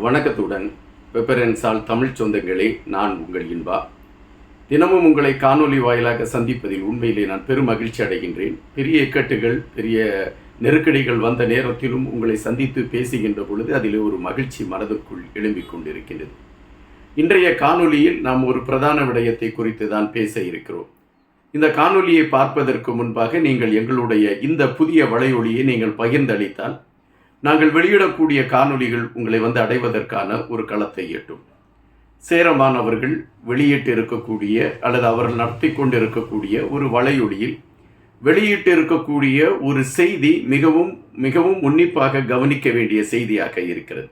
வணக்கத்துடன் பெப்பரன்ஸால் தமிழ் சொந்தங்களே, நான் உங்கள் இன்பா. தினமும் உங்களை காணொலி வாயிலாக சந்திப்பதில் உண்மையிலே நான் பெரும் மகிழ்ச்சி அடைகின்றேன். பெரிய இக்கட்டுகள், பெரிய நெருக்கடிகள் வந்த நேரத்திலும் உங்களை சந்தித்து பேசுகின்ற பொழுது அதில் ஒரு மகிழ்ச்சி மனதுக்குள் எழும்பிக் கொண்டிருக்கின்றது. இன்றைய காணொலியில் நாம் ஒரு பிரதான விடயத்தை குறித்து தான் பேச இருக்கிறோம். இந்த காணொலியை பார்ப்பதற்கு முன்பாக நீங்கள் எங்களுடைய இந்த புதிய வலையொலியை நீங்கள் பகிர்ந்தளித்தால் நாங்கள் வெளியிடக்கூடிய காணொலிகள் உங்களை அடைவதற்கான ஒரு களத்தை எட்டும். சேரமான் அவர்கள் வெளியிட்டு இருக்கக்கூடிய அல்லது அவர்கள் நடத்தி கொண்டு இருக்கக்கூடிய ஒரு வலையொலியில் வெளியிட்டு இருக்கக்கூடிய ஒரு செய்தி மிகவும் மிகவும் உன்னிப்பாக கவனிக்க வேண்டிய செய்தியாக இருக்கிறது.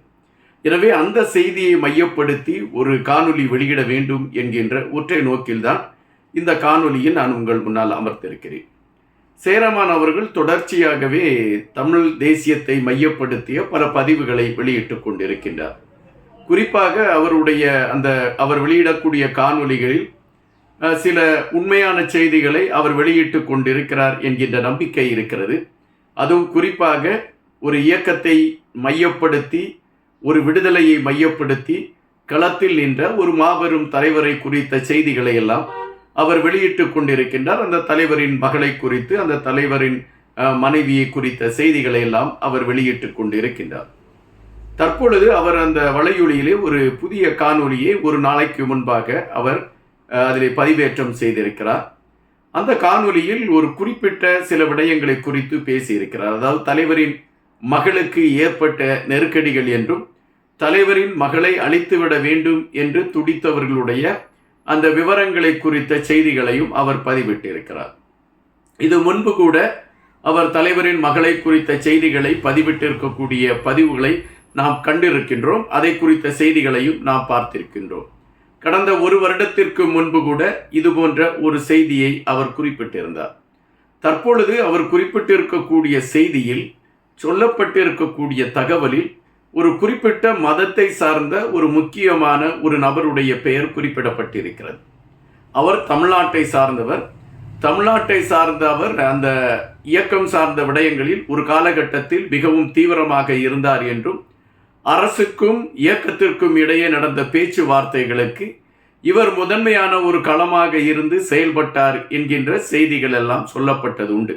எனவே அந்த செய்தியை மையப்படுத்தி ஒரு காணொலி வெளியிட வேண்டும் என்கின்ற ஒற்றை நோக்கில்தான் இந்த காணொலியில் நான் உங்கள் முன்னால் அமர்த்திருக்கிறேன். சேரமான் அவர்கள் தொடர்ச்சியாகவே தமிழ் தேசியத்தை மையப்படுத்திய பல பதிவுகளை வெளியிட்டு கொண்டிருக்கின்றார். குறிப்பாக அவர் வெளியிடக்கூடிய காணொலிகளில் சில உண்மையான செய்திகளை அவர் வெளியிட்டு கொண்டிருக்கிறார் என்கின்ற நம்பிக்கை இருக்கிறது. அதுவும் குறிப்பாக ஒரு இயக்கத்தை மையப்படுத்தி, ஒரு விடுதலையை மையப்படுத்தி களத்தில் நின்ற ஒரு மாபெரும் தலைவரை குறித்த செய்திகளை எல்லாம் அவர் வெளியிட்டு கொண்டிருக்கின்றார். அந்த தலைவரின் மகளை குறித்து, அந்த தலைவரின் மனைவியை குறித்த செய்திகளை எல்லாம் அவர் வெளியிட்டு கொண்டிருக்கின்றார். தற்பொழுது அவர் அந்த வலையொலியிலே ஒரு புதிய காணொலியை ஒரு நாளைக்கு முன்பாக அவர் அதில் பதிவேற்றம் செய்திருக்கிறார். அந்த காணொலியில் ஒரு குறிப்பிட்ட சில விடயங்களை குறித்து பேசியிருக்கிறார். அதாவது தலைவரின் மகளுக்கு ஏற்பட்ட நெருக்கடிகள் என்றும் தலைவரின் மகளை அழித்துவிட வேண்டும் என்று துடித்தவர்களுடைய அந்த விவரங்களை குறித்த செய்திகளையும் அவர் பதிவிட்டிருக்கிறார். இது முன்பு கூட அவர் தலைவரின் மகளை குறித்த செய்திகளை பதிவிட்டிருக்கக்கூடிய பதிவுகளை நாம் கண்டிருக்கின்றோம். அதை குறித்த செய்திகளையும் நாம் பார்த்திருக்கின்றோம். கடந்த ஒரு வருடத்திற்கு முன்பு கூட இது போன்ற ஒரு செய்தியை அவர் குறிப்பிட்டிருந்தார். தற்பொழுது அவர் குறிப்பிட்டிருக்கக்கூடிய செய்தியில் சொல்லப்பட்டிருக்கக்கூடிய தகவலில் ஒரு குறிப்பிட்ட மதத்தை சார்ந்த ஒரு முக்கியமான ஒரு நபருடைய பெயர் குறிப்பிடப்பட்டிருக்கிறது. அவர் தமிழ்நாட்டை சார்ந்தவர். தமிழ்நாட்டை சார்ந்த அவர் அந்த இயக்கம் சார்ந்த விடயங்களில் ஒரு காலகட்டத்தில் மிகவும் தீவிரமாக இருந்தார் என்றும், அரசுக்கும் இயக்கத்திற்கும் இடையே நடந்த பேச்சுவார்த்தைகளுக்கு இவர் முதன்மையான ஒரு களமாக இருந்து செயல்பட்டார் என்கின்ற செய்திகள் எல்லாம் சொல்லப்பட்டது உண்டு.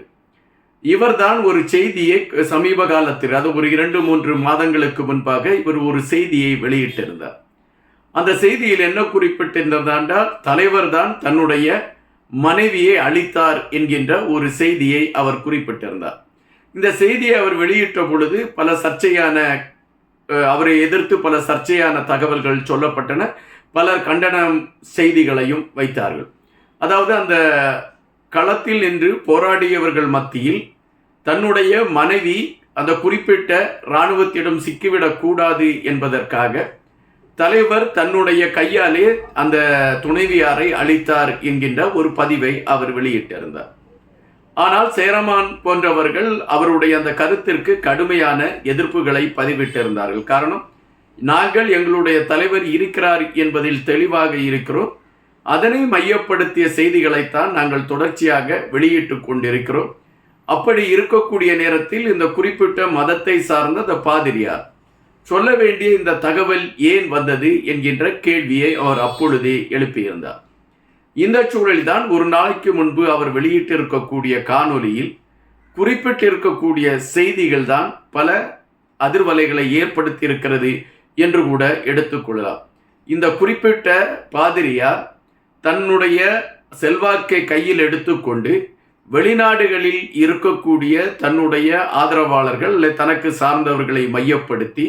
இவர்தான் ஒரு செய்தியை சமீப காலத்தில், அது ஒரு 2-3 மாதங்களுக்கு முன்பாக இவர் ஒரு செய்தியை வெளியிட்டிருந்தார். அந்த செய்தியில் என்ன குறிப்பிட்டிருந்தால், தலைவர் தான் தன்னுடைய மனைவியை அழித்தார் என்கின்ற ஒரு செய்தியை அவர் குறிப்பிட்டிருந்தார். இந்த செய்தியை அவர் வெளியிட்ட பொழுது அவரை எதிர்த்து பல சர்ச்சையான தகவல்கள் சொல்லப்பட்டன. பலர் கண்டன செய்திகளையும் வைத்தார்கள். அதாவது அந்த களத்தில் நின்று போராடியவர்கள் மத்தியில் தன்னுடைய மனைவி அந்த குறிப்பிட்ட இராணுவத்திடம் சிக்கிவிடக் கூடாது என்பதற்காக தலைவர் தன்னுடைய கையாலே அந்த துணைவியாரை அழித்தார் என்கின்ற ஒரு பதிவை அவர் வெளியிட்டிருந்தார். ஆனால் சேரமான் போன்றவர்கள் அவருடைய அந்த கருத்திற்கு கடுமையான எதிர்ப்புகளை பதிவிட்டிருந்தார்கள். காரணம், நாங்கள் எங்களுடைய தலைவர் இருக்கிறார் என்பதில் தெளிவாக இருக்கிறோம். அதனை மையப்படுத்திய செய்திகளைத்தான் நாங்கள் தொடர்ச்சியாக வெளியிட்டு கொண்டிருக்கிறோம். அப்படி இருக்கக்கூடிய நேரத்தில் இந்த குறிப்பிட்ட மதத்தை சார்ந்த அந்த பாதிரியார் சொல்ல வேண்டிய இந்த தகவல் ஏன் வந்தது என்கின்ற கேள்வியை அவர் அப்பொழுதே எழுப்பியிருந்தார். இந்த சூழலில்தான் ஒரு நாளைக்கு முன்பு அவர் வெளியிட்டிருக்கக்கூடிய காணொலியில் குறிப்பிட்டிருக்கக்கூடிய செய்திகள் தான் பல அதிர்வலைகளை ஏற்படுத்தியிருக்கிறது என்று கூட எடுத்துக்கொள்ளலாம். இந்த குறிப்பிட்ட பாதிரியார் தன்னுடைய செல்வாக்கை கையில் எடுத்துக்கொண்டு வெளிநாடுகளில் இருக்கக்கூடிய தன்னுடைய ஆதரவாளர்கள் அல்லது தனக்கு சார்ந்தவர்களை மையப்படுத்தி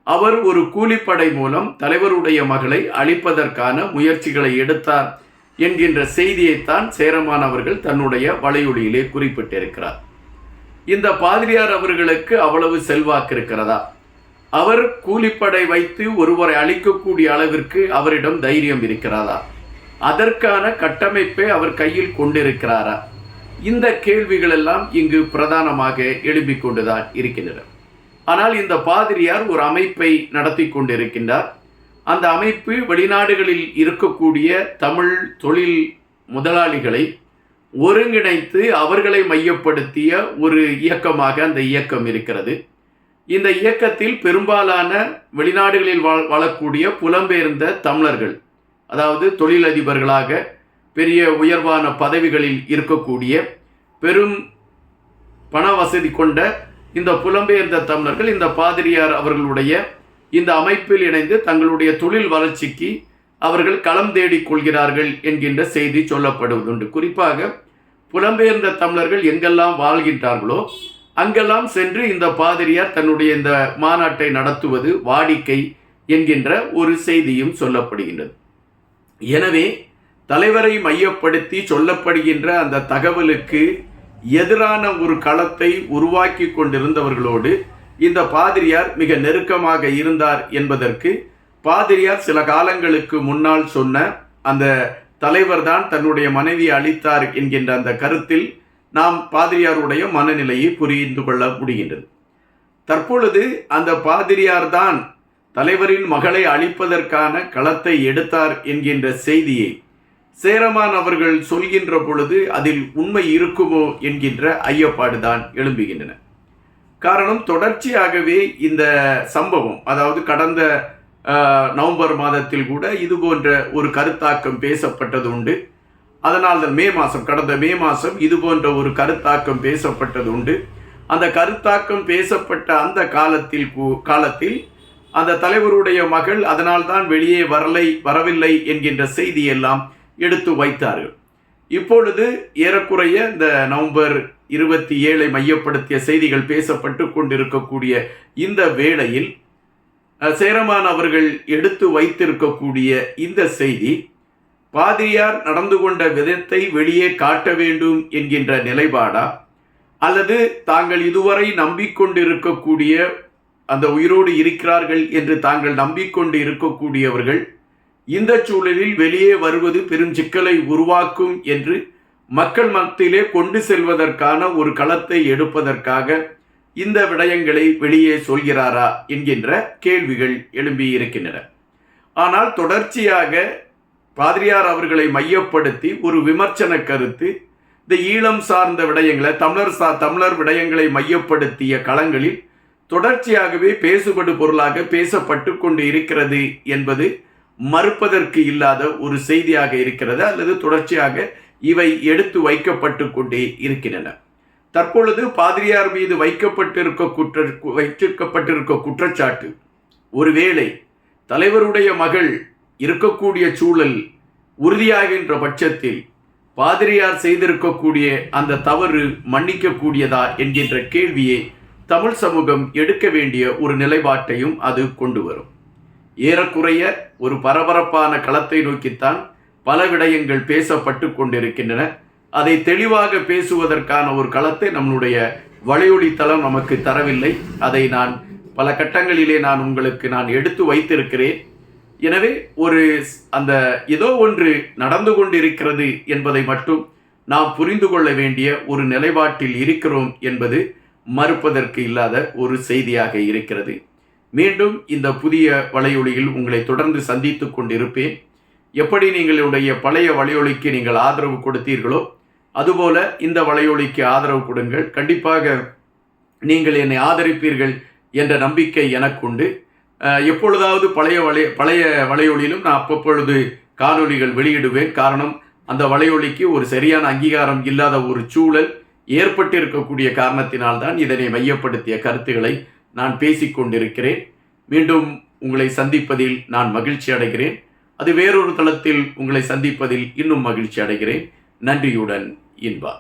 அவர் ஒரு கூலிப்படை மூலம் தலைவருடைய மகளை அழிப்பதற்கான முயற்சிகளை எடுத்தார் என்கின்ற செய்தியைத்தான் சேரமான் அவர்கள் தன்னுடைய வலையொலியிலே குறிப்பிட்டிருக்கிறார். இந்த பாதிரியார் அவர்களுக்கு அவ்வளவு செல்வாக்கு இருக்கிறதா? அவர் கூலிப்படை வைத்து ஒருவரை அழிக்கக்கூடிய அளவிற்கு அவரிடம் தைரியம் இருக்கிறதா? அதற்கான கட்டமைப்பை அவர் கையில் கொண்டிருக்கிறாரா? இந்த கேள்விகள் எல்லாம் இங்கு பிரதானமாக எழுப்பிக் கொண்டுதான் இருக்கின்றன. ஆனால் இந்த பாதிரியார் ஒரு அமைப்பை நடத்தி கொண்டிருக்கின்றார். அந்த அமைப்பு வெளிநாடுகளில் இருக்கக்கூடிய தமிழ் தொழில் முதலாளிகளை ஒருங்கிணைத்து அவர்களை மையப்படுத்திய ஒரு இயக்கமாக அந்த இயக்கம் இருக்கிறது. இந்த இயக்கத்தில் பெரும்பாலான வெளிநாடுகளில் வாழக்கூடிய புலம்பெயர்ந்த தமிழர்கள், அதாவது தொழிலதிபர்களாக பெரிய உயர்வான பதவிகளில் இருக்கக்கூடிய பெரும் பண வசதி கொண்ட இந்த புலம்பெயர்ந்த தமிழர்கள் இந்த பாதிரியார் அவர்களுடைய இந்த அமைப்பில் இணைந்து தங்களுடைய தொழில் வளர்ச்சிக்கு அவர்கள் களம் தேடிக் கொள்கிறார்கள் என்கின்ற செய்தி சொல்லப்படுவதுண்டு. குறிப்பாக புலம்பெயர்ந்த தமிழர்கள் எங்கெல்லாம் வாழ்கின்றார்களோ அங்கெல்லாம் சென்று இந்த பாதிரியார் தன்னுடைய இந்த மாநாட்டை நடத்துவது வாடிக்கை என்கின்ற ஒரு செய்தியும் சொல்லப்படுகின்றது. எனவே தலைவரை மையப்படுத்தி சொல்லப்படுகின்ற அந்த தகவலுக்கு எதிரான ஒரு களத்தை உருவாக்கி கொண்டிருந்தவர்களோடு இந்த பாதிரியார் மிக நெருக்கமாக இருந்தார் என்பதற்கு பாதிரியார் சில காலங்களுக்கு முன்னால் சொன்ன அந்த தலைவர் தான் தன்னுடைய மனைவியை அளித்தார் என்கின்ற அந்த கருத்தில் நாம் பாதிரியாருடைய மனநிலையை புரிந்து கொள்ள முடிகின்றது. தற்பொழுது அந்த பாதிரியார் தான் தலைவரின் மகளை அழிப்பதற்கான களத்தை எடுத்தார் என்கின்ற செய்தியை சேரமான் அவர்கள் சொல்கின்ற பொழுது அதில் உண்மை இருக்குமோ என்கின்ற ஐயப்பாடுதான் எழும்புகின்றன. காரணம், தொடர்ச்சியாகவே இந்த சம்பவம், அதாவது கடந்த நவம்பர் மாதத்தில் கூட இது போன்ற ஒரு கருத்தாக்கம் பேசப்பட்டது உண்டு. அதனால் கடந்த மே மாதம் இது போன்ற ஒரு கருத்தாக்கம் பேசப்பட்டது உண்டு. அந்த கருத்தாக்கம் பேசப்பட்ட அந்த காலத்தில் அந்த தலைவருடைய மகள் அதனால்தான் வெளியே வரவில்லை என்கின்ற செய்தியெல்லாம் எடுத்து வைத்தார்கள். இப்பொழுது ஏறக்குறைய இந்த நவம்பர் 27 மையப்படுத்திய செய்திகள் பேசப்பட்டு கொண்டிருக்கக்கூடிய இந்த வேளையில் சேரமான் அவர்கள் எடுத்து வைத்திருக்கக்கூடிய இந்த செய்தி பாதிரியார் நடந்து கொண்ட விதத்தை வெளியே காட்ட வேண்டும் என்கின்ற நிலைப்பாடா, அல்லது தாங்கள் இதுவரை நம்பிக்கொண்டிருக்கக்கூடிய அந்த உயிரோடு இருக்கிறார்கள் என்று தாங்கள் நம்பிக்கொண்டு இருக்கக்கூடியவர்கள் இந்த சூழலில் வெளியே வருவது பெரும் சிக்கலை உருவாக்கும் என்று மக்கள் மத்தியிலே கொண்டு செல்வதற்கான ஒரு களத்தை எடுப்பதற்காக இந்த விடயங்களை வெளியே சொல்கிறாரா என்கின்ற கேள்விகள் எழும்பியிருக்கின்றன. ஆனால் தொடர்ச்சியாக பாதிரியார் அவர்களை மையப்படுத்தி ஒரு விமர்சன கருத்து இந்த ஈழம் சார்ந்த விடயங்களை தமிழர் விடயங்களை மையப்படுத்திய களங்களில் தொடர்ச்சியாகவே பேசுபடு பொருளாக பேசப்பட்டு கொண்டு இருக்கிறது என்பது மறுப்பதற்கு இல்லாத ஒரு செய்தியாக இருக்கிறது, அல்லது தொடர்ச்சியாக இவை எடுத்து வைக்கப்பட்டு கொண்டே இருக்கின்றன. தற்பொழுது பாதிரியார் மீது வைக்கப்பட்டிருக்க குற்றச்சாட்டு ஒருவேளை தலைவருடைய மகள் இருக்கக்கூடிய சூழல் உறுதியாகின்ற பட்சத்தில் பாதிரியார் செய்திருக்கக்கூடிய அந்த தவறு மன்னிக்கக்கூடியதா என்கின்ற கேள்வியை தமிழ் சமூகம் எடுக்க வேண்டிய ஒரு நிலைப்பாட்டையும் அது கொண்டு வரும். ஏறக்குறைய ஒரு பரபரப்பான களத்தை நோக்கித்தான் பல விடயங்கள் பேசப்பட்டு கொண்டிருக்கின்றன. அதை தெளிவாக பேசுவதற்கான ஒரு களத்தை நம்முடைய வலையொலித்தளம் நமக்கு தரவில்லை. அதை நான் பல கட்டங்களிலே உங்களுக்கு எடுத்து வைத்திருக்கிறேன். எனவே அந்த ஏதோ ஒன்று நடந்து கொண்டிருக்கிறது என்பதை மட்டும் நாம் புரிந்து கொள்ள வேண்டிய ஒரு நிலைப்பாட்டில் இருக்கிறோம் என்பது மறுப்பதற்கு இல்லாத ஒரு செய்தியாக இருக்கிறது. மீண்டும் இந்த புதிய வலையொலியில் உங்களை தொடர்ந்து சந்தித்து கொண்டிருப்பேன். எப்படி நீங்களுடைய பழைய வலையொலிக்கு நீங்கள் ஆதரவு கொடுத்தீர்களோ அதுபோல இந்த வலையொலிக்கு ஆதரவு கொடுங்கள். கண்டிப்பாக நீங்கள் என்னை ஆதரிப்பீர்கள் என்ற நம்பிக்கை எனக்குண்டு. எப்பொழுதாவது பழைய வலையொலியிலும் நான் அப்பப்பொழுது காணொலிகள் வெளியிடுவேன். காரணம், அந்த வலையொலிக்கு ஒரு சரியான அங்கீகாரம் இல்லாத ஒரு சூழல் ஏற்பட்டிருக்கக்கூடிய காரணத்தினால்தான் இதனை மையப்படுத்திய கருத்துக்களை நான் பேசிக்கொண்டிருக்கிறேன். மீண்டும் உங்களை சந்திப்பதில் நான் மகிழ்ச்சி அடைகிறேன். அது வேறொரு தளத்தில் உங்களை சந்திப்பதில் இன்னும் மகிழ்ச்சி அடைகிறேன். நன்றியுடன் இன்பா.